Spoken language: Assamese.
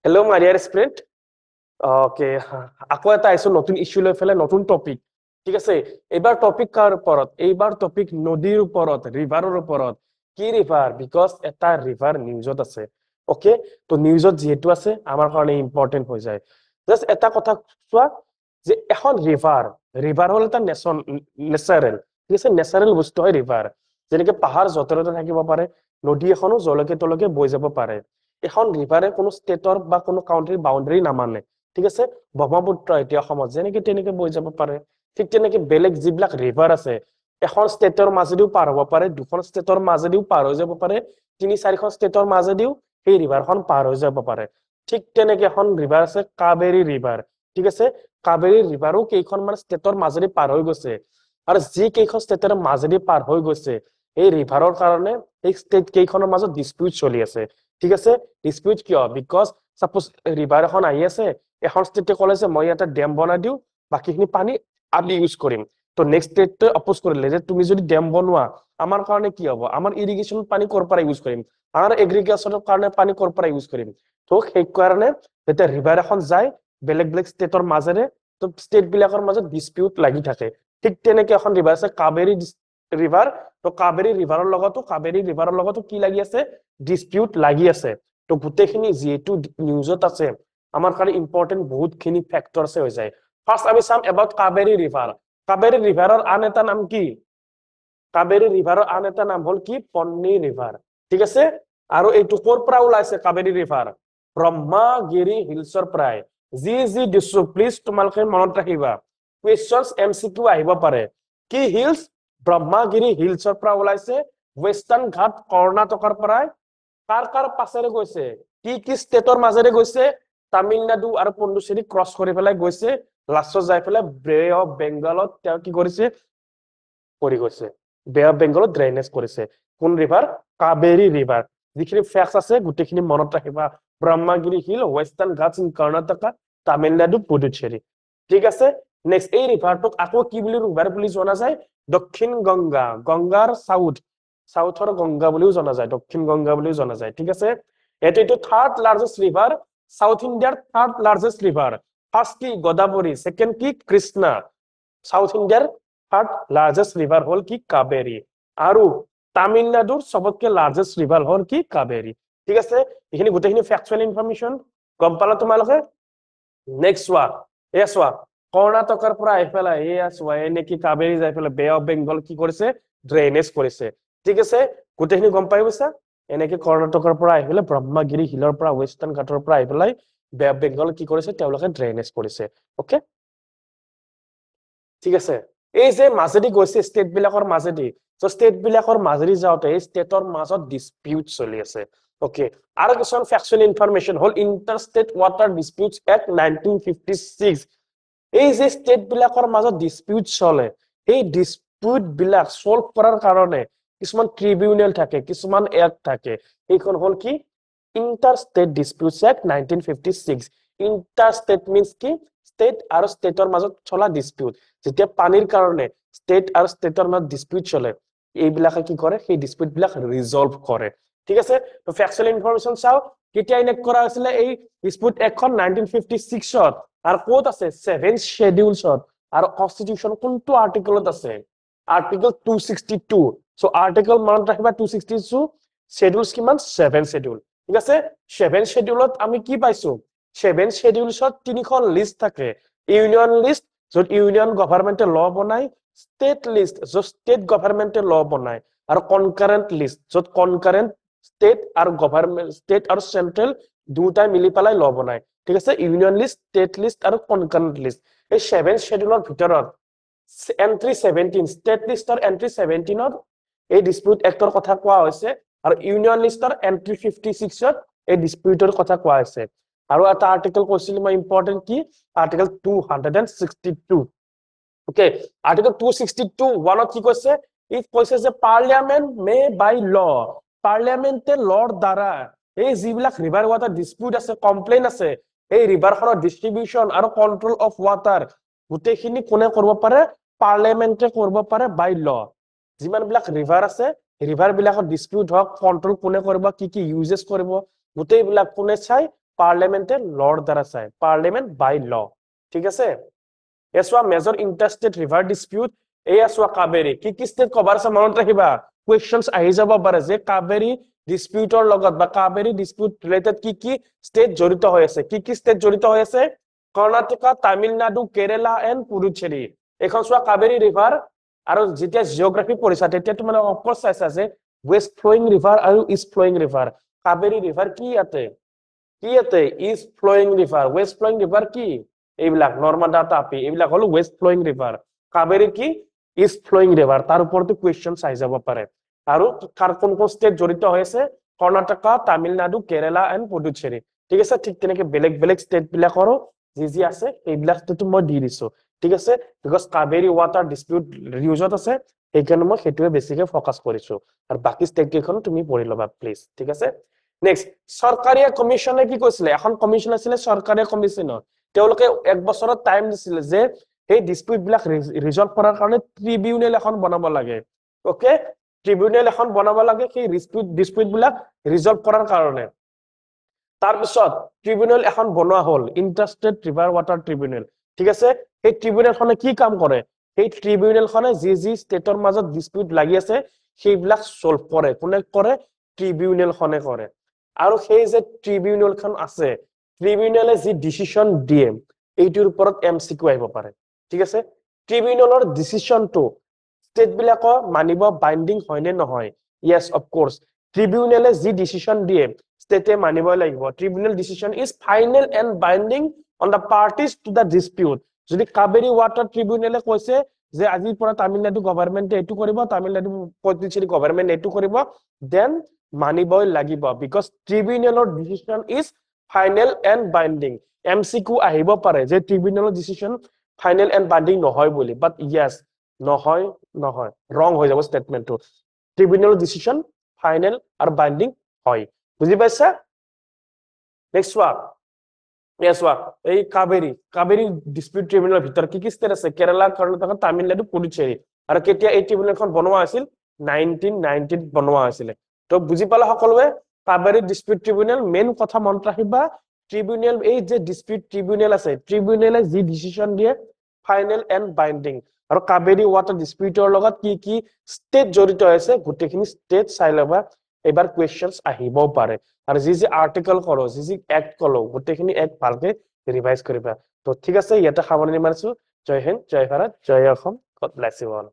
Hello, my dear friend. Okay, আকৌ এটা আইছো নতুন ইস্যু লৈ ফেলে নতুন টপিক ঠিক আছে এবাৰ টপিক কাৰ ওপৰত এইবাৰ টপিক নদীৰ ওপৰত ৰিভাৰৰ ওপৰত কি ৰিভাৰ বিকজ এটা ৰিভাৰ নিউজত আছে ওকে তো নিউজত যেহেতু আছে আমাৰ কাৰণে ইম্পৰ্টেন্ট হৈ যায় জাস্ট এটা কথা চোৱা যে এখন ৰিভাৰ হল এটা নেচাৰেল ঠিক আছে নেচাৰেল বস্তু হয় ৰিভাৰ যেনেকৈ পাহাৰ যতৰতে থাকিব পাৰে নদী এখনো জলকে তলকে বৈ যাব পাৰে এখন ৰিভাৰে কোনো ষ্টেটৰ বা কোনো কাউন্ট্ৰিৰ বাউণ্ডাৰী নামানে ঠিক আছে ব্ৰহ্মপুত্ৰ এতিয়া অসমত যেনেকৈ তেনেকৈ বৈ যাব পাৰে ঠিক তেনেকৈ বেলেগ যিবিলাক ৰিভাৰ আছে এখন ষ্টেটৰ মাজেদিও পাৰ হ'ব পাৰে দুখন ষ্টেটৰ মাজেদিও পাৰ হৈ যাব পাৰে তিনি চাৰিখন ষ্টেটৰ মাজেদিও সেই ৰিভাৰখন পাৰ হৈ যাব পাৰে ঠিক তেনেকৈ এখন ৰিভাৰ আছে কাবেৰী ৰিভাৰ ঠিক আছে কাবেৰী ৰিভাৰো কেইখনমান ষ্টেটৰ মাজেদি পাৰ হৈ গৈছে আৰু যি কেইখন ষ্টেটৰ মাজেদি পাৰ হৈ গৈছে এই ৰিভাৰৰ কাৰণে এই ষ্টেট কেইখনৰ মাজত ডিসপিউট চলি আছে ঠিক আছে ডিসপিউট কিয় বিকজ সাপোজ ৰিভাৰ এখন আহি আছে এখন ষ্টেটে ক'লে যে মই এটা ডেম বনাই দিও বাকিখিনি পানী আমি ইউজ কৰিম তো নেক্সট ষ্টেটে অপোজ কৰিলে যে তুমি যদি ডেম বনোৱা আমাৰ কাৰণে কি হ'ব আমাৰ ইৰিগেশ্যন পানী ক'ৰ পৰা ইউজ কৰিম আমাৰ এগ্ৰিকালচাৰৰ কাৰণে পানী ক'ৰ পৰা ইউজ কৰিম তো সেই কাৰণে যেতিয়া ৰিভাৰ এখন যায় বেলেগ বেলেগ ষ্টেটৰ মাজেৰে তো ষ্টেট বিলাকৰ মাজত ডিসপিউট লাগি থাকে ঠিক তেনেকৈ এখন ৰিভাৰ আছে কাবেৰী ৰিভাৰ তো কাবেৰী ৰিভাৰৰ লগতো কি লাগি আছে ডিসপিউট লাগি আছে তো গোটেইখিনি যেহেতু নিউজত আছে আমাৰ কাৰণে ইম্পৰ্টেন্ট বহুতখিনি ফেক্টৰছে হৈ যায় ফাৰ্স্ট আমি চাম এবাউট কাবেৰী ৰিভাৰৰ আন এটা নাম কি কাবেৰী ৰিভাৰৰ আন এটা নাম হ'ল কি পন্নী ৰিভাৰ ঠিক আছে আৰু এইটো ক'ৰ পৰা ওলাইছে কাবেৰী ৰিভাৰ ব্ৰহ্মগিৰি হিলছৰ পৰাই যি দিছো প্লিজ তোমালোকে মনত ৰাখিবা কুৱেশ্যনছ এমচিকিউ আহিব পাৰে কি হিলছ ব্ৰহ্মগিৰি হিলছৰ পৰা ওলাইছে ৱেষ্টাৰ্ণ ঘাট কৰ্ণাটকৰ পৰাই কাৰ পাছেৰে গৈছে কি ষ্টেটৰ মাজেৰে গৈছে তামিলনাডু আৰু পণ্ডুচেৰী ক্ৰছ কৰি পেলাই গৈছে লাষ্টত যাই পেলাই বে অফ বেংগলত তেওঁ কি কৰিছে কৰি গৈছে বে অফ বেংগলত ড্ৰেইনেজ কৰিছে কোন ৰিভাৰ কাবেৰী ৰিভাৰ যিখিনি ফেক্টছ আছে গোটেইখিনি মনত ৰাখিবা Brahmagiri hill western Ghats in Karnataka Tamil Nadu Puducherry ঠিক আছে নেক্সট এই ৰিভাৰটোক আকৌ কি বুলি ৰিভাৰ বুলি জনা যায় দক্ষিণ গংগাৰ সাউথৰ গংগা বুলিও জনা যায় দক্ষিণ গংগা বুলিও জনা যায় ঠিক আছে এইটো থাৰ্ড লাৰ্জেষ্ট ৰিভাৰ সাউথ ইণ্ডিয়াৰ থাৰ্ড লাৰ্জেষ্ট ৰিভাৰ ফাৰ্ষ্ট কি গোদাবৰী সেকেন্ড কি কৃষ্ণা সাউথ ইণ্ডিয়াৰ থাৰ্ড লাৰ্জেষ্ট ৰিভাৰ হ'ল কি কাবেৰী আৰু তামিলনাডুৰ সবতকে লাৰ্জেষ্ট ৰিভাৰ হ'ল কি কাবেৰী ঠিক আছে এইখিনি গোটেইখিনি ফেক্চুৱেল ইনফৰমেশ্যন গম পালা তোমালোকে নেক্সট চোৱা কৰ্ণাটকৰ পৰা আহি পেলাই চোৱা এনেকি কাবেৰী যাই পেলাই বে অফ বেংগল কি কৰিছে ড্ৰেইনেজ কৰিছে ঠিক আছে গোটেইখিনি গম পাই গৈছা এনেকে কৰ্ণাটকৰ পৰা আহি পেলাই ব্ৰহ্মগিৰি হিলৰ পৰা ৱেষ্টাৰ্ণ ঘাটৰ পৰা আহি পেলাই বে অফ বেংগল কি কৰিছে তেওঁলোকে ড্ৰেইনেজ কৰিছে ওকে ঠিক আছে এই যে মাজেদি গৈছে ষ্টেট বিলাকৰ মাজেদি ষ্টেট বিলাকৰ মাজেদি যাওঁতে এই ষ্টেটৰ মাজত ডিসপিউট চলি আছে ওকে আৰু কিছুমান ফেক্চুৱেল ইনফৰমেশ্যন হ'ল ইণ্টাৰষ্টেট ৱাটাৰ ডিসপিউটছ এক্ট 1956 এই যে ষ্টেট বিলাকৰ মাজত ডিসপিউট চলে এই ডিসপিউট বিলাক সলভ কৰাৰ কাৰণে কিছুমান ট্ৰিবিউনেল থাকে কিছুমান এক্ট থাকে এইখন হ'ল কি ইণ্টাৰষ্টেট ডিসপিউটছ এক্ট 1956 ইণ্টাৰষ্টেট মিন্স কি ষ্টেট আৰু ষ্টেটৰ মাজত চলা ডিসপিউট যেতিয়া পানীৰ কাৰণে ষ্টেট আৰু ষ্টেটৰ মাজত ডিসপিউট চলে এইবিলাকে কি কৰে সেই ডিসপিউট বিলাক ৰিজলভ কৰে ঠিক আছে তো ফেক্চুৱেল ইনফৰমেশ্যন চাও কেতিয়া ইনেক্ট কৰা হৈছিলে এই ডিসপিউট এক্টখন 1956ত আৰু ক'ত আছে 7 schedules আৰু কনস্টিটিউশন কোনটো আৰ্টিকলত আছে আৰ্টিকল 262 সো আৰ্টিকল মনত ৰাখিবা 262 schedules কিমান 7 schedule ঠিক আছে 7 scheduleত আমি কি পাইছো 7 schedulesত তিনিখন লিষ্ট থাকে ইউনিয়ন লিষ্ট য'ত ইউনিয়ন গভৰ্ণমেণ্টে ল বনাই ষ্টেট লিষ্ট য'ত ষ্টেট গভৰ্ণমেণ্টে ল বনাই আৰু কনকাৰেন্ট লিষ্ট য'ত কনকাৰেন্ট ষ্টেট আৰু গভৰ্ণমেণ্ট ষ্টেট আৰু সেন্ট্ৰেল দুটাই মিলি পেলাই ল বনাই ঠিক আছে ইউনিয়ন লিষ্ট ষ্টেট লিষ্ট আৰু কনকাৰেন্ট লিষ্ট এই 7 scheduleৰ ভিতৰত এন্ট্ৰি 17 ষ্টেট লিষ্টৰ এন্ট্ৰি 17ত এই ডিসপিউট এক্টৰ কথা কোৱা হৈছে আৰু ইউনিয়ন লিষ্টৰ এন্ট্ৰি 56ত এই ডিসপিউটৰ কথা কোৱা হৈছে আৰু এটা আৰ্টিকল কৈছিল মই ইম্পৰ্টেন্ট কি আৰ্টিকল 262 ওকে আৰ্টিকল 262 ওয়ানত কি কৈছে ই কৈছে যে পাৰ্লিয়ামেন্ট মে বাই ল পাৰ্লিয়ামেন্টে লৰ দ্বাৰা এই যিবিলাক ৰিভাৰ ওয়াটাৰ ডিসপিউট আছে কমপ্লেইন আছে এই ৰিভাৰখনৰ ডিস্ট্ৰিবিউশন আৰু কন্ট্ৰোল অফ ওয়াটাৰ গোটেইখিনি কোনে কৰিব পাৰে পাৰ্লিয়ামেন্টে কৰিব পাৰে বাই ল যিমান বিলাক ৰিভাৰ আছে ৰিভাৰ বিলাকৰ ডিসপিউট হক কন্ট্ৰোল কোনে কৰিব কি ইউজেস কৰিব গোটেই বিলাক কোনে চাই পাৰ্লিয়ামেণ্টে লৰ দ্বাৰা চাই পাৰ্লিয়ামেণ্ট বাই ল ঠিক আছে এছৱা মেজৰ ইণ্টাৰষ্টেট ৰিভাৰ ডিস্পিউট এই আছৱা কাবেৰী কি ষ্টেট কভাৰ আছে মনত ৰাখিবা কোৱেশ্চনছ আহি যাব পাৰে যে কাবেৰী ডিস্পিউটৰ লগত বা কাবেৰী ডিস্পিউট ৰিলেটেড কি ষ্টেট জড়িত হৈ আছে কি ষ্টেট জড়িত হৈ আছে কৰ্ণাটকা তামিলনাডু কেৰেলা এণ্ড পুডুচেৰী এখন চোৱা কাবেৰী ৰিভাৰ আৰু যেতিয়া জিঅগ্ৰাফি পঢ়িছা তেতিয়া তুমি অফকৰ্চ চাইছা যে ওয়েস্ট ফ্লোয়িং ৰিভাৰ আৰু east flowing river Kaveri river কি ইয়াতে east flowing river west flowing river কি এইবিলাক নৰ্মদা তাপি এইবিলাক হলো ওয়েস্ট ফ্লোয়িং ৰিভাৰ কাবেৰী কি ইষ্ট ফ্লোয়িং ৰিভাৰ তাৰ ওপৰতে কোৱেশ্চন চাই যাব পাৰে আৰু কাৰ কোন ষ্টেট জড়িত হৈ আছে কৰ্ণাটকা তামিলনাডু কেৰেলা এণ্ড পুডুচেৰী ঠিক আছে ঠিক তেনেকে বেলেগ ষ্টেট বিলাকৰো যি আছে এইবিলাকটো মই দি দিছো ঠিক আছে বিকজ কাবেৰী ৱাটাৰ ডিস্পিউট ৰিউজত আছে সেইকাৰণে মই সেইটোৱে বেছিকে ফকাস কৰিছো আৰু বাকি ষ্টেট কেইখন তুমি পঢ়ি ল'বা প্লিজ ঠিক আছে নেক্সট চৰকাৰী কমিছনে কি কৈছিলে এখন কমিছন আছিল চৰকাৰী কমিছনৰ তেওঁলোকে এক বছৰৰ টাইম দিছিল যে এই ডিস্পিউট বিলাক ৰিজলভ কৰাৰ কাৰণে ট্ৰিবিউনেল এখন বনাব লাগে ওকে ট্ৰিবিউনেল এখন বনাব লাগে সেই ডিস্পিউট বিলাক ৰিজলভ কৰাৰ কাৰণে তাৰ পিছত ট্ৰিবিউনেল এখন বনোৱা হ'ল ইণ্টাৰষ্টেট ৰিভাৰ ৱাটাৰ ট্ৰিবিউনেল ঠিক আছে এই ট্ৰিবিউনেলখনে কি কাম কৰে এই ট্ৰিবিউনেলখনে যি ষ্টেটৰ মাজত ডিস্পিউট লাগি আছে সেইবিলাক সলভ কৰে কোনে কৰে ট্ৰিবিউনেলখনে কৰে আৰু সেই যে ট্ৰিবিউনেলখন আছে ট্ৰিবিউনেলে যি ডিসিশন দিয়ে এইটোৰ ওপৰত এমসিকিউ আহিব পাৰে ঠিক আছে ট্ৰিবিউনেলৰ ডিসিশনটো ষ্টেট বিলাকৰ মানিব বাইন্ডিং হয় নে নহয় ইয়েস অফ কোৰ্স ট্ৰিবিউনেলে যি ডিসিশন দিয়ে ষ্টেটে মানিব লাগিব tribunal decision is final and binding on the parties to the dispute যদি কাবেৰী ৱাটাৰ ট্ৰিবিউনেলে কৈছে যে আজিৰ পৰা তামিলনাডু গভৰ্ণমেণ্টে এটো কৰিব তামিলনাডু পুডুচেৰী গভৰ্ণমেণ্ট এটো কৰিব দেন মানিবই লাগিব বিকজ ট্ৰিবিউনেলৰ decision is final and binding MCQ আহিব পাৰে যে ট্ৰিবিউনেলৰ ডিসিশন ফাইনেল এণ্ড বাইন্ডিং নহয় বুলি বাট ইয়েস নহয় ৰং হৈ যাব স্টেটমেন্টটো ট্ৰিবিউনেলৰ ডিসিশন ফাইনেল আৰু বাইন্ডিং হয় বুজি পাইছা নেক্সট ওয়ান yes wa এই কাবেৰী ডিস্পিউট ট্ৰিবিউনেলৰ ভিতৰত কি ষ্টেট আছে কেৰালা কৰ্ণাটক তামিলনাডু পুডুচেৰী আৰু কেতিয়া এই ট্ৰিবিউনেলখন বনোৱা আছিল 1990 বনোৱা আছিল তো বুজি পালা সকলোৱে কাবেৰী ডিস্পিউট ট্ৰিবিউনেল মেইন কথা মনত ৰাখিবা ট্ৰিবিউনেল এই যে ডিস্পিউট ট্ৰিবিউনেল আছে ট্ৰিবিউনেলে যি ডিসিশন দিয়ে ফাইনেল এণ্ড বাইন্ডিং আৰু কাবেৰী ৱাটাৰ ডিস্পিউটৰ লগত কি ষ্টেট জড়িত আছে গোটেইখিনি ষ্টেট চাই লবা এবাৰ কোৱেশ্চনছ আহিব পাৰে আৰু যি আৰ্টিকল কৰো যি এক্ট কলো গোটেইখিনি এক ভালকে ৰিভাইজ কৰিবা তো ঠিক আছে ইয়াতে সামৰণি মাৰিছো জয় হিন্দ জয় ভাৰত জয় Assam God bless you all